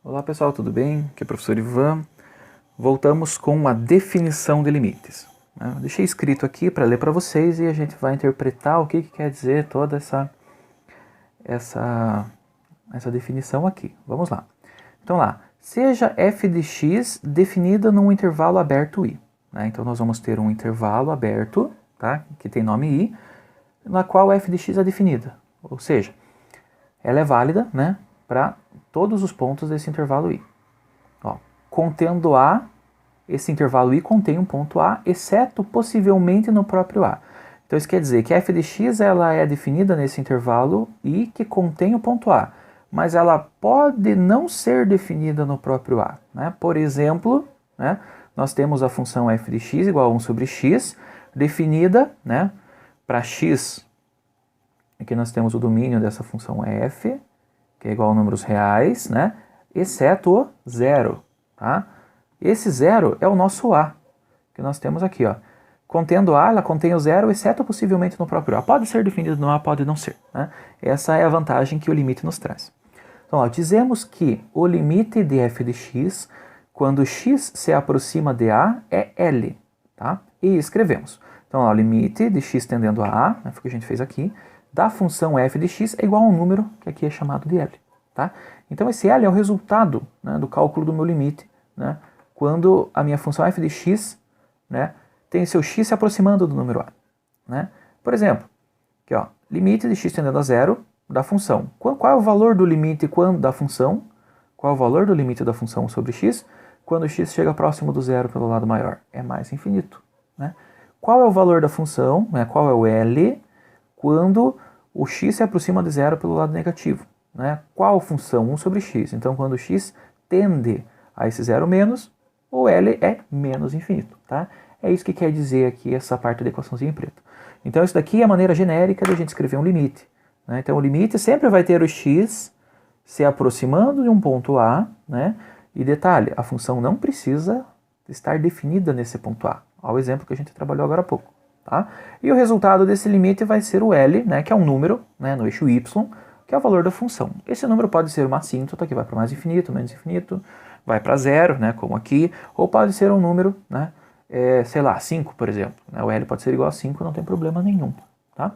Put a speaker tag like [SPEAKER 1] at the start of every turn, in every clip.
[SPEAKER 1] Olá pessoal, tudo bem? Aqui é o professor Ivan. Voltamos com a definição de limites. Eu deixei escrito aqui para ler para vocês e a gente vai interpretar o que quer dizer toda essa definição aqui. Vamos lá. Então lá, seja f de x definida num intervalo aberto i. Então nós vamos ter um intervalo aberto, tá? Que tem nome i, na qual f de x é definida. Ou seja, ela é válida, né, para todos os pontos desse intervalo i. Ó, contendo A, esse intervalo i contém um ponto A, exceto possivelmente no próprio A. Então isso quer dizer que f de x ela é definida nesse intervalo i que contém o ponto A, mas ela pode não ser definida no próprio A. Né? Por exemplo, né, nós temos a função f de x igual a 1 sobre x, definida, né, para x. Aqui nós temos o domínio dessa função f, que é igual a números reais, né? Exceto o zero. Tá? Esse zero é o nosso a, que nós temos aqui. Ó. Contendo a, ela contém o zero, exceto possivelmente no próprio a. Pode ser definido no a, pode não ser. Né? Essa é a vantagem que o limite nos traz. Então, ó, dizemos que o limite de f de x, quando x se aproxima de a, é L. Tá? E escrevemos. Então, ó, o limite de x tendendo a a, né, foi o que a gente fez aqui, da função f de x é igual a um número, que aqui é chamado de L. Tá? Então esse L é o resultado, né, do cálculo do meu limite, né, quando a minha função f de x, né, tem seu x se aproximando do número a. Né? Por exemplo, aqui, ó, limite de x tendendo a zero da função. Qual é o valor do limite da função? Qual é o valor do limite da função sobre x quando x chega próximo do zero pelo lado maior? É mais infinito. Né? Qual é o valor da função, né, qual é o L, quando o x se aproxima de zero pelo lado negativo? Né? Qual função? 1 sobre x. Então, quando x tende a esse zero menos, o L é menos infinito. Tá? É isso que quer dizer aqui essa parte da equaçãozinha em preto. Então, isso daqui é a maneira genérica de a gente escrever um limite. Né? Então, o limite sempre vai ter o x se aproximando de um ponto A, né? E detalhe, a função não precisa estar definida nesse ponto A. Olha o exemplo que a gente trabalhou agora há pouco. Tá? E o resultado desse limite vai ser o L, né, que é um número, né, no eixo y, que é o valor da função. Esse número pode ser uma assíntota, que vai para mais infinito, menos infinito, vai para zero, né, como aqui, ou pode ser um número, né, sei lá, 5, por exemplo. Né, o L pode ser igual a 5, não tem problema nenhum. Tá?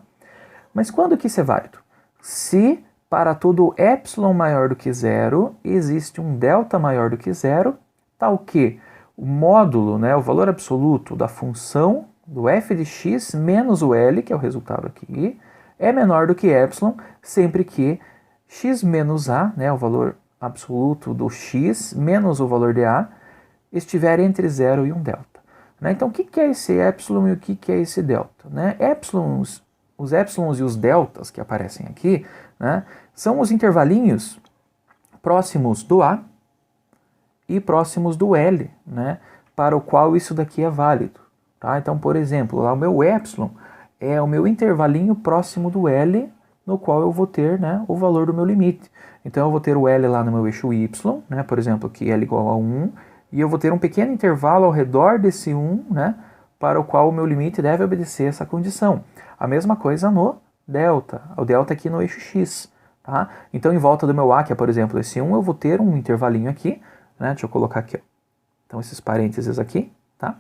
[SPEAKER 1] Mas quando que isso é válido? Se para todo epsilon maior do que zero existe um delta maior do que zero, tal que o módulo, né, o valor absoluto da função do f de x menos o L, que é o resultado aqui, é menor do que epsilon, sempre que x menos a, né, o valor absoluto do x, menos o valor de a, estiver entre 0 e 1 delta. Né? Então, o que é esse epsilon e o que é esse delta? Né? Os epsilons e os deltas que aparecem aqui, né, são os intervalinhos próximos do a e próximos do L, né, para o qual isso daqui é válido. Tá? Então, por exemplo, lá o meu epsilon é o meu intervalinho próximo do L, no qual eu vou ter, né, o valor do meu limite. Então, eu vou ter o L lá no meu eixo y, né, por exemplo, que L igual a 1, e eu vou ter um pequeno intervalo ao redor desse 1, né, para o qual o meu limite deve obedecer essa condição. A mesma coisa no delta, o delta aqui no eixo x. Tá? Então, em volta do meu a, que é, por exemplo, esse 1, eu vou ter um intervalinho aqui, né, deixa eu colocar aqui, ó. Então, esses parênteses aqui, tá?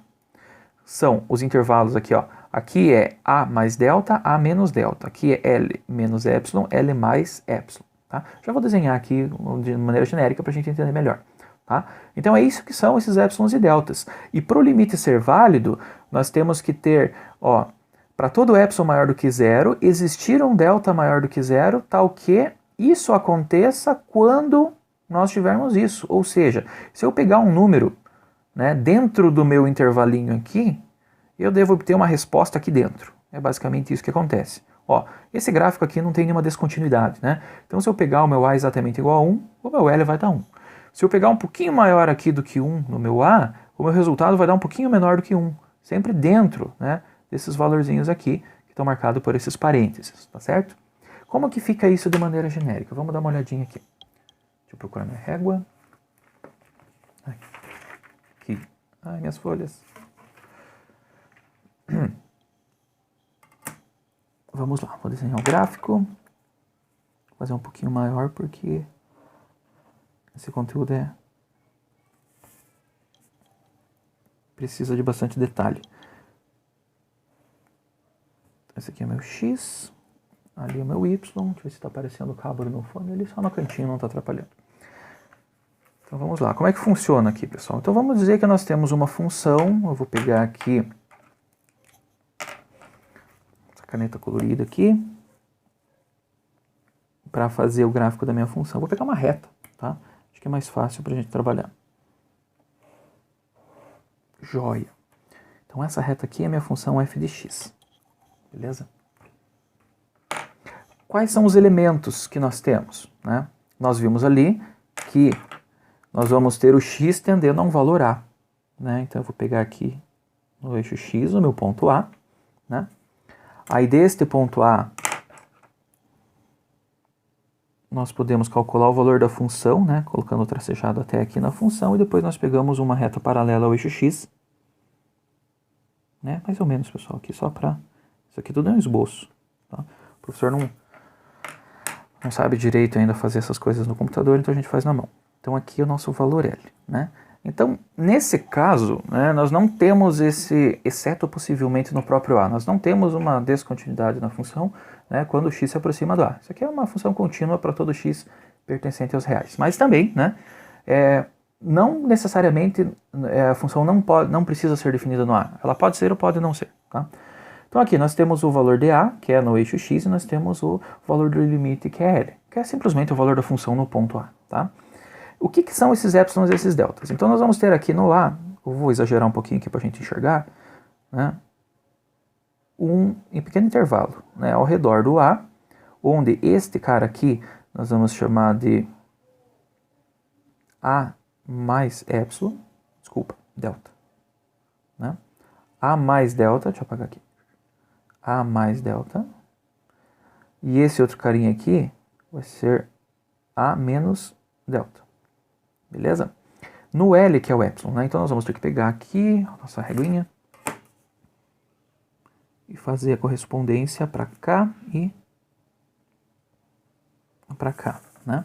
[SPEAKER 1] São os intervalos aqui, ó. Aqui é A mais delta, A menos delta. Aqui é L menos epsilon, L mais epsilon. Tá? Já vou desenhar aqui de maneira genérica para a gente entender melhor. Tá? Então é isso que são esses epsilons e deltas. E para o limite ser válido, nós temos que ter, ó, para todo epsilon maior do que zero, existir um delta maior do que zero, tal que isso aconteça quando nós tivermos isso. Ou seja, se eu pegar um número, né, dentro do meu intervalinho aqui, eu devo obter uma resposta aqui dentro. É basicamente isso que acontece. Ó, esse gráfico aqui não tem nenhuma descontinuidade, né? Então, se eu pegar o meu A exatamente igual a 1, o meu L vai dar 1. Se eu pegar um pouquinho maior aqui do que 1 no meu A, o meu resultado vai dar um pouquinho menor do que 1. Sempre dentro, né, desses valorzinhos aqui, que estão marcados por esses parênteses, tá certo? Como que fica isso de maneira genérica? Vamos dar uma olhadinha aqui. Deixa eu procurar minha régua. Aqui. Ai, minhas folhas. Vamos lá, vou desenhar o gráfico. Vou fazer um pouquinho maior porque Esse conteúdo precisa de bastante detalhe. Esse aqui é meu X, ali é meu Y. Deixa eu ver se está aparecendo o cabo no fone, ele só no cantinho, não está atrapalhando. Então vamos lá, como é que funciona aqui, pessoal? Então vamos dizer que nós temos uma função, eu vou pegar aqui essa caneta colorida aqui, para fazer o gráfico da minha função. Vou pegar uma reta, tá? Acho que é mais fácil para a gente trabalhar. Joia. Então essa reta aqui é minha função f de x, beleza? Quais são os elementos que nós temos, né? Nós vimos ali que nós vamos ter o x tendendo a um valor a, né? Então eu vou pegar aqui no eixo x o meu ponto A, né? Aí deste ponto A nós podemos calcular o valor da função, né? Colocando o tracejado até aqui na função, e depois nós pegamos uma reta paralela ao eixo x, né? Mais ou menos, pessoal, aqui só para... Isso aqui tudo é um esboço, tá? O professor não sabe direito ainda fazer essas coisas no computador, então a gente faz na mão. Então aqui é o nosso valor L, né? Então, nesse caso, né, nós não temos esse, exceto possivelmente no próprio A, nós não temos uma descontinuidade na função, né, quando o x se aproxima do A. Isso aqui é uma função contínua para todo x pertencente aos reais. Mas também, né, não necessariamente a função não precisa ser definida no A. Ela pode ser ou pode não ser, tá? Então aqui nós temos o valor de A, que é no eixo x, e nós temos o valor do limite, que é L, que é simplesmente o valor da função no ponto A, tá? O que são esses épsilons e esses deltas? Então nós vamos ter aqui no A, eu vou exagerar um pouquinho aqui para a gente enxergar, né, em pequeno intervalo, né, ao redor do A, onde este cara aqui nós vamos chamar de A mais épsilon, desculpa, delta, né? A mais delta, deixa eu apagar aqui, A mais delta, e esse outro carinha aqui vai ser A menos delta. Beleza? No L, que é o epsilon, né? Então nós vamos ter que pegar aqui a nossa reguinha e fazer a correspondência para cá e para cá, né?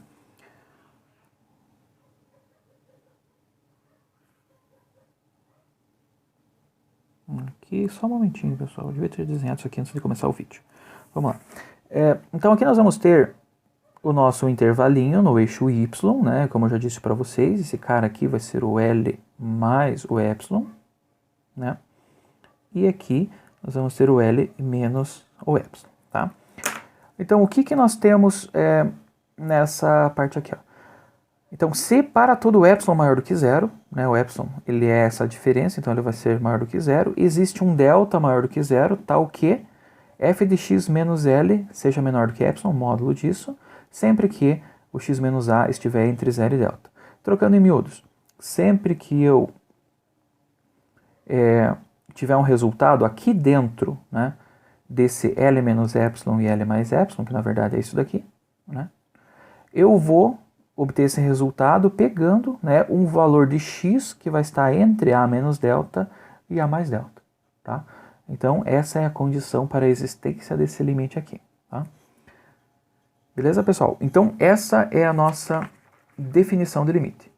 [SPEAKER 1] Aqui, só um momentinho, pessoal. Eu devia ter desenhado isso aqui antes de começar o vídeo. Vamos lá. Então aqui nós vamos ter o nosso intervalinho no eixo y, né? Como eu já disse para vocês, esse cara aqui vai ser o L mais o epsilon, né? E aqui nós vamos ter o L menos o epsilon, tá? Então o que nós temos nessa parte aqui, ó? Então se para todo epsilon maior do que zero, né? O epsilon ele é essa diferença, então ele vai ser maior do que zero. Existe um delta maior do que zero, tal que f de x menos L seja menor do que epsilon, módulo disso, sempre que o x menos a estiver entre 0 e delta. Trocando em miúdos, sempre que eu tiver um resultado aqui dentro, né, desse L menos epsilon e L mais epsilon, que na verdade é isso daqui, né, eu vou obter esse resultado pegando, né, um valor de x que vai estar entre a menos delta e a mais delta, tá? Então essa é a condição para a existência desse limite aqui, tá? Beleza, pessoal? Então essa é a nossa definição de limite.